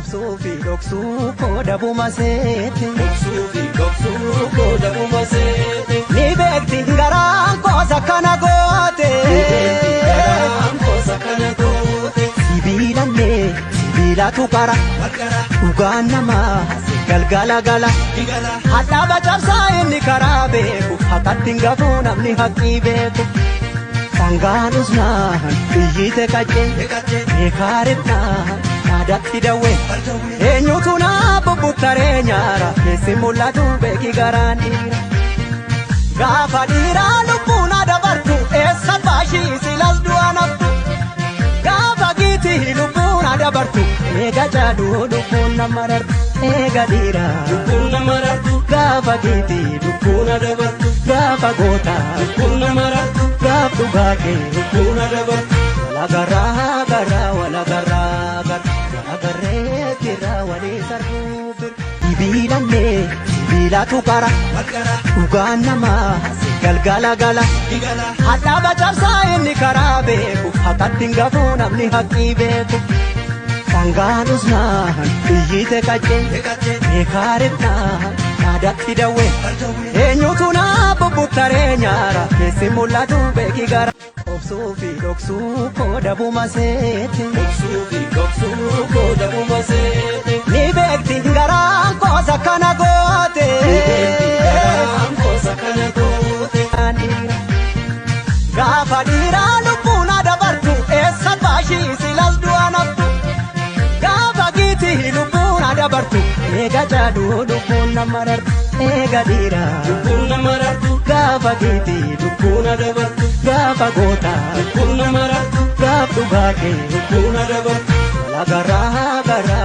Obsuufi dhoksuu kooda bumaseete. Obsuufi dhoksuu kooda bumaseete. Ni beekti garaan koosa kana goote. Ni beekti garaan koosa kana goote. Sibiilallee sibiilatu qara. Dhugaan namaa galgala gala. Hadhaaba cabsaa inni karaa beeku. Haqatti hin gafuu namni haqqii beeku. Sangaanus naan iyyite qaccee. Eekaarifnaan naadatti dawwee. Eenyutu naa bubbuttaree nyaara. Keessi mul'atu beeki garaan dhiira. Gaafa dhiiraa lubbuun adabartu. Eessa baashii silas du'a naftu. Gaafa giitii lubbuun adabartu. Eega jaaduu lubbuun nama rartu. Eega dhiiraa lubbuun nama rartu. Gaafa giitii lubbuun adabartu. Gaafa gootaa lubbuun nama rartu. gaaf dhugaa kee lubbuun adabartu. Walagarraa garraa walagarraa walagarree tirraa walii sarbuu bir. Sibiilallee sibiilatu qara. Dhugaan namaa galgala gala. Hadhaaba cabsaa inni karaa beeku. Haqatti hin gafuu namni haqqii beeku. Sangaanus naan iyyite qaccee. Eekaarifnaan naadatti dawwee. Eenyutu naa bubbuttaree nyaara. Keessi mul'atu beeki gara. Obsuufi dhoksuu kooda bumaseete. Obsuufi dhoksuu kooda bumaseete. Ni beekti garaan koosa kana goote. Ni beekti garaan koosa kana goote. Gaafa dhiiraa lubbuun adabartu. Eessa baashii silas du'a naftu. Gaafa giitii lubbuun adabartu. Eega jaaduu lubbuun nama rartu. Eega dhiiraa lubbuun nama rartu. Gaafa giitii lubbuun adabartu. Gaafa gootaa lubbuun nama rartu. gaaf dhugaa kee lubbuun adabartu. walagarraa garraa